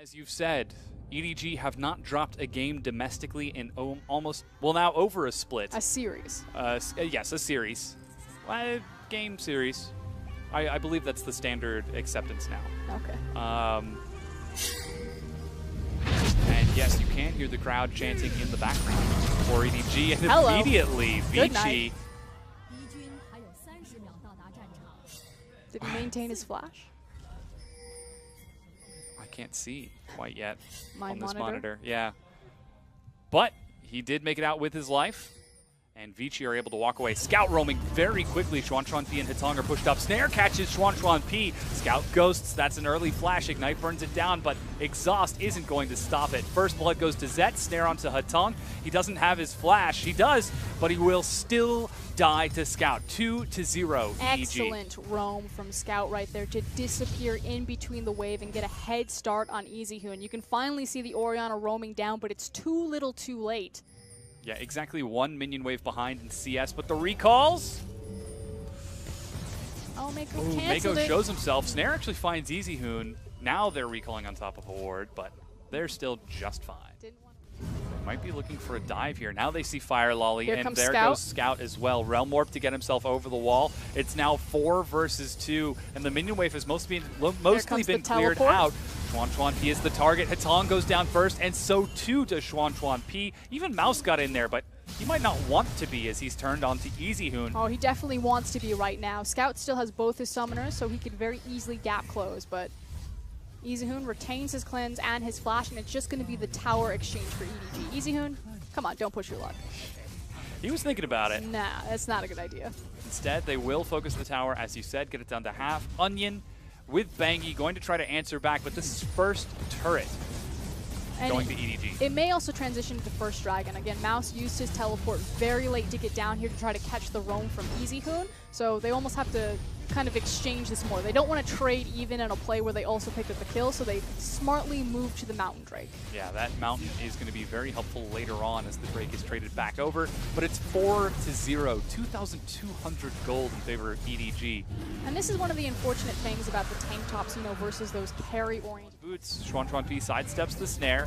As you've said, EDG have not dropped a game domestically in almost, well, now over a split. A series. Yes, a series. Game series. I believe that's the standard acceptance now. Okay. And yes, you can hear the crowd chanting in the background for EDG, and Hello. Immediately, Good Vici. night. Did he maintain his flash? I can't see quite yet My on this monitor? monitor. Yeah. But he did make it out with his life. And Vici are able to walk away. Scout roaming very quickly. Xuan P and Hitong are pushed up. Snare catches Xuan P. Scout ghosts. That's an early flash. Ignite burns it down, but Exhaust isn't going to stop it. First blood goes to Zet. Snare onto Hitong. He doesn't have his flash. He does, but he will still die to Scout. 2-0 EDG. Excellent roam from Scout right there to disappear in between the wave and get a head start on EasyHoon. You can finally see the Orianna roaming down, but it's too little too late. Yeah, exactly one minion wave behind in CS, but the recalls? Oh, Mako Ooh, canceled Mako it. shows himself. Snare actually finds EasyHoon. Now they're recalling on top of a ward, but they're still just fine. Might be looking for a dive here. Now they see Fire Lolly, Here and comes there Scout. goes Scout as well. Realm Warp to get himself over the wall. It's now 4 versus 2, and the minion wave has mostly been cleared teleport. out. Xuan P is the target. Hitong goes down first, and so too does Xuan P. Even Mouse got in there, but he might not want to be as he's turned on to EasyHoon. Oh, he definitely wants to be right now. Scout still has both his summoners, so he could very easily gap close, but EasyHoon retains his cleanse and his flash, and it's just going to be the tower exchange for EDG. EasyHoon, come on, don't push your luck. He was thinking about it. Nah, that's not a good idea. Instead, they will focus the tower, as you said, get it down to half. Onion with Bangi going to try to answer back, but this is first turret And going to EDG. It may also transition to first dragon. Again, Mouse used his teleport very late to get down here to try to catch the roam from EasyHoon, so they almost have to kind of exchange this more. They don't want to trade even in a play where they also pick up the kill, so they smartly move to the Mountain Drake. Yeah, that Mountain is going to be very helpful later on as the Drake is traded back over, but it's 4-0, 2,200 gold in favor of EDG. And this is one of the unfortunate things about the tank tops, you know, versus those carry-oriented. Boots, Xuan P sidesteps the snare,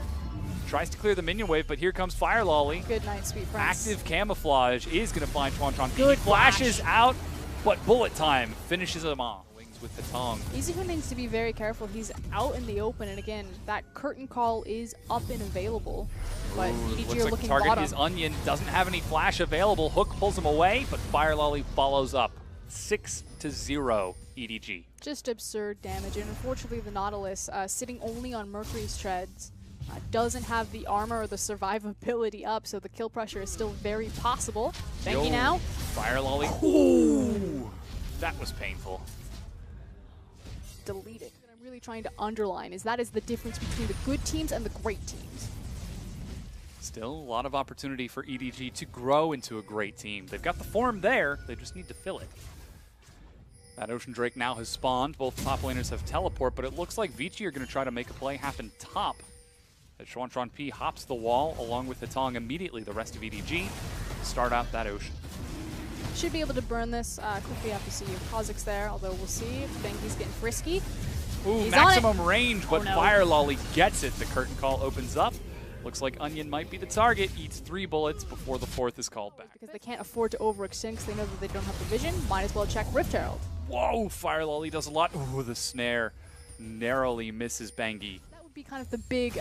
tries to clear the minion wave, but here comes Fire Lolly. Good night, sweet friends. Active camouflage is going to find Xuan P. Good He flashes out, but bullet time finishes him off. Wings with the tongue. EasyHoon needs to be very careful. He's out in the open, and again, that curtain call is up and available. But EDG Looks are like looking target bottom. is Onion, doesn't have any flash available. Hook pulls him away, but Fire Lolly follows up. 6-0 EDG. Just absurd damage, and unfortunately the Nautilus, sitting only on Mercury's treads, doesn't have the armor or the survivability up, so the kill pressure is still very possible. Thank you now. Fire Lolly. Ooh, that was painful. Deleted. What I'm really trying to underline is that is the difference between the good teams and the great teams. Still a lot of opportunity for EDG to grow into a great team. They've got the form there, they just need to fill it. That Ocean Drake now has spawned. Both top laners have teleport, but it looks like Vici are going to try to make a play happen top. As Xuan P hops the wall along with Hitong immediately, the rest of EDG start out that Ocean. Should be able to burn this quickly after see Kha'Zix there, although we'll see if Bengi's getting frisky. Ooh, He's maximum range, but Oh, no. Fire Lolly gets it. The curtain call opens up. Looks like Onion might be the target. Eats 3 bullets before the 4th is called back. Because they can't afford to overextend because they know that they don't have the vision. Might as well check Rift Herald. Whoa, Fire Lolly does a lot. Ooh, the snare narrowly misses Bangi. That would be kind of the big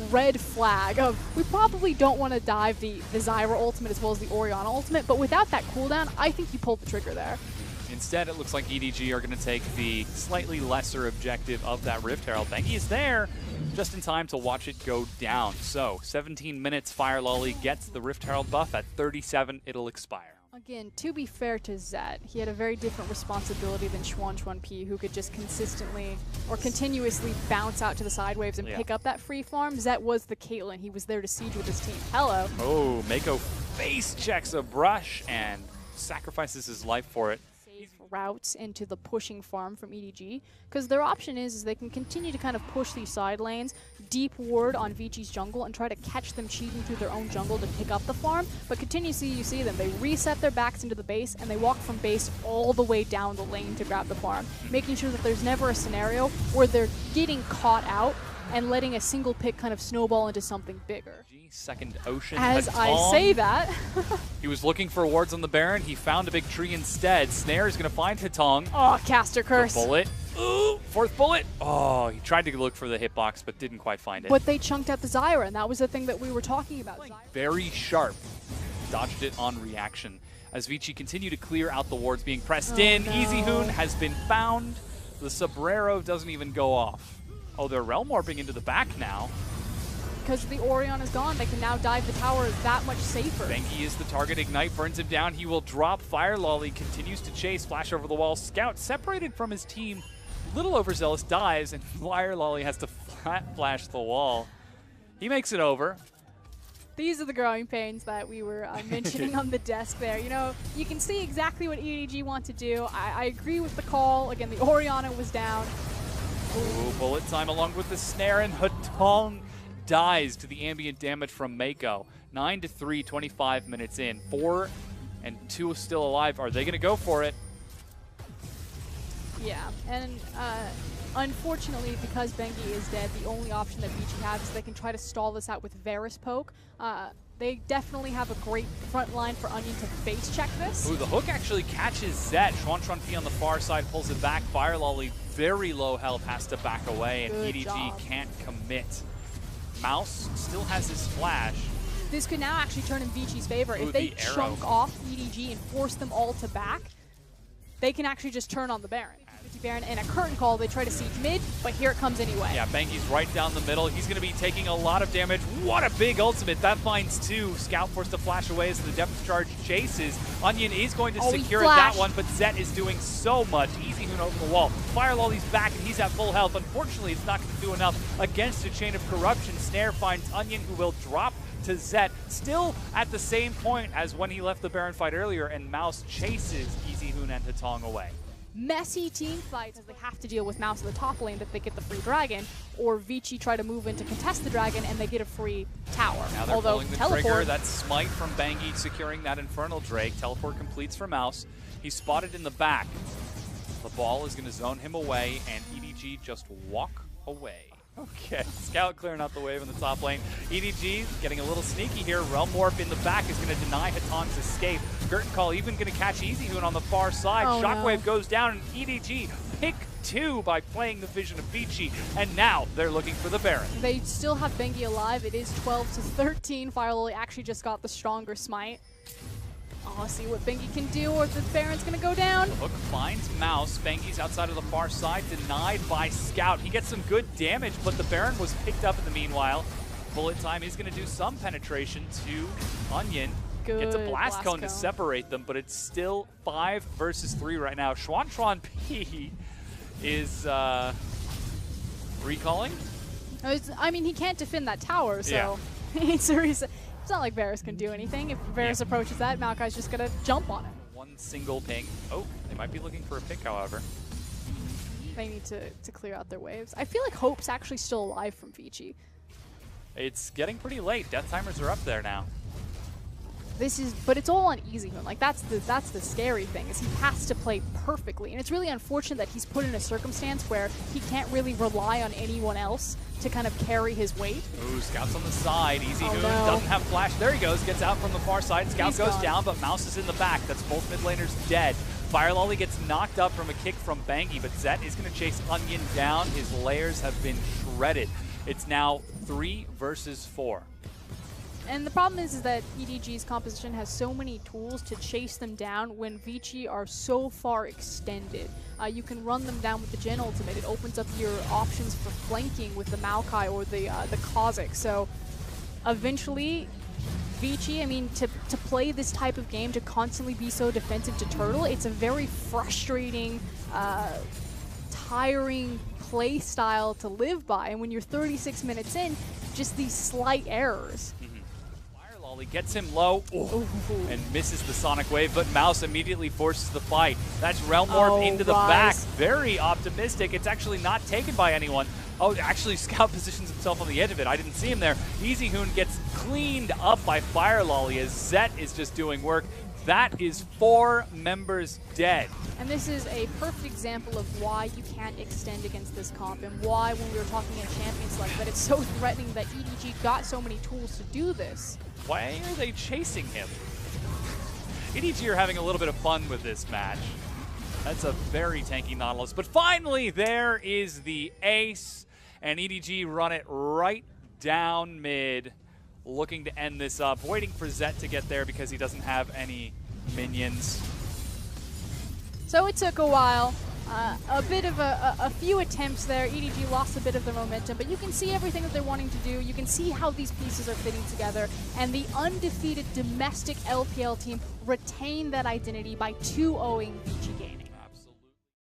red flag of we probably don't want to dive the Zyra ultimate as well as the Orianna ultimate, but without that cooldown, I think you pulled the trigger there. Instead, it looks like EDG are going to take the slightly lesser objective of that Rift Herald. Bangi is there just in time to watch it go down. So, 17 minutes, Fire Lolly gets the Rift Herald buff. At 37, it'll expire. Again, to be fair to Zet, he had a very different responsibility than Xuan P, who could just consistently or continuously bounce out to the side waves and pick up that free farm. Zet was the Caitlyn. He was there to siege with his team. Hello. Oh, Mako face checks a brush and sacrifices his life for it. Routes into the pushing farm from EDG, because their option is they can continue to kind of push these side lanes, deep ward on Vici's jungle, and try to catch them cheating through their own jungle to pick up the farm, but continuously you see them, they reset their backs into the base, and they walk from base all the way down the lane to grab the farm, making sure that there's never a scenario where they're getting caught out and letting a single pick kind of snowball into something bigger. Second Ocean. As I say that. He was looking for wards on the Baron. He found a big tree instead. Snare is going to find Hatong. Oh, caster curse. The bullet. Ooh, fourth bullet. Oh, he tried to look for the hitbox, but didn't quite find it. But they chunked out the Zyra, and that was the thing that we were talking about. Very sharp. Dodged it on reaction. As Vici continue to clear out the wards being pressed in. No. EasyHoon has been found. The Sombrero doesn't even go off. Oh, they're realm warping into the back now. Because the Orion is gone, they can now dive the tower that much safer. Bengi is the target. Ignite burns him down. He will drop. Fire Lolly continues to chase. Flash over the wall. Scout separated from his team. Little overzealous dies, and Fire Lolly has to flat flash the wall. He makes it over. These are the growing pains that we were mentioning on the desk there. You know, you can see exactly what EDG want to do. I agree with the call. Again, the Oriana was down. Ooh, bullet time along with the snare, and Hatong dies to the ambient damage from Mako. 9-3, 25 minutes in. 4 and 2 still alive. Are they going to go for it? Yeah, and unfortunately, because Bengi is dead, the only option that Vici has is they can try to stall this out with Varus poke. They definitely have a great front line for Onion to face check this. Ooh, the hook actually catches Zet. Xuan P on the far side pulls it back. Fire Lolly, very low health, has to back away, and Good EDG job. can't commit. Mouse still has his flash. This could now actually turn in Vici's favor. Ooh, if they the arrow. chunk off EDG and force them all to back, they can actually just turn on the Baron. Baron and a curtain call, they try to siege mid, but here it comes anyway. Yeah, Bengi's right down the middle. He's going to be taking a lot of damage. What a big ultimate. That finds 2. Scout forced to flash away as the depth charge chases. Onion is going to secure that one, but Zet is doing so much. EasyHoon over the wall. Fire Lolly's back, and he's at full health. Unfortunately, it's not going to do enough against a chain of corruption. Snare finds Onion, who will drop to Zet, still at the same point as when he left the Baron fight earlier, and Mouse chases EasyHoon and Hatong away. Messy team fights as they have to deal with Mouse in the top lane that they get the free dragon, or Vici try to move in to contest the dragon and they get a free tower. Now they're Although pulling the trigger. That smite from Bengi securing that Infernal Drake. Teleport completes for Mouse. He's spotted in the back. The ball is going to zone him away, and EDG just walk away. Okay, Scout clearing out the wave in the top lane. EDG getting a little sneaky here. Realm Warp in the back is going to deny Hatong's escape. Curtain Call even going to catch EasyHoon on the far side. Oh, Shockwave no. goes down, and EDG pick 2 by playing the vision of Vici, and now they're looking for the Baron. They still have Bengi alive. It is 12-13. Fire Lily actually just got the stronger smite. Oh, see what Bengi can do, or if the Baron's going to go down. The hook finds Mouse. Bengi's outside of the far side, denied by Scout. He gets some good damage, but the Baron was picked up in the meanwhile. Bullet time is going to do some penetration to Onion. Good Gets a blast cone to separate them, but it's still 5 versus 3 right now. Xuan P is recalling. I mean, he can't defend that tower, so it's not like Varus can do anything. If Varus approaches that, Maokai's just going to jump on it. One single ping. Oh, they might be looking for a pick, however. They need to clear out their waves. I feel like Hope's actually still alive from Vici. It's getting pretty late. Death timers are up there now. But it's all on EasyHoon. Like that's the scary thing, is he has to play perfectly, and it's really unfortunate that he's put in a circumstance where he can't really rely on anyone else to kind of carry his weight. Ooh, Scout's on the side. EasyHoon no. doesn't have flash. There he goes. Gets out from the far side. Scout He's goes gone. down, but Mouse is in the back. That's both mid laners dead. Fire Lolly gets knocked up from a kick from Bengi, but Zet is going to chase Onion down. His layers have been shredded. It's now 3 versus 4. And the problem is that EDG's composition has so many tools to chase them down when Vici are so far extended. You can run them down with the Gen ultimate. It opens up your options for flanking with the Maokai or the Kha'Zix. So eventually, Vici, I mean, to play this type of game, to constantly be so defensive to Turtle, it's a very frustrating, tiring play style to live by. And when you're 36 minutes in, just these slight errors. Lolly gets him low and misses the Sonic Wave, but Mouse immediately forces the fight. That's Realm Warp into the back. Very optimistic. It's actually not taken by anyone. Oh, actually, Scout positions himself on the edge of it. I didn't see him there. EasyHoon gets cleaned up by Fire Lolly as Zet is just doing work. That is 4 members dead. And this is a perfect example of why you can't extend against this comp and why when we were talking at Champions Select that it's so threatening that EDG got so many tools to do this. Why are they chasing him? EDG are having a little bit of fun with this match. That's a very tanky Nautilus. But finally, there is the ace. And EDG run it right down mid, looking to end this up. Waiting for Zet to get there because he doesn't have any minions. So it took a while. A bit of a few attempts there. EDG lost a bit of the momentum, but you can see everything that they're wanting to do. You can see how these pieces are fitting together, and the undefeated domestic LPL team retain that identity by 2-0ing VG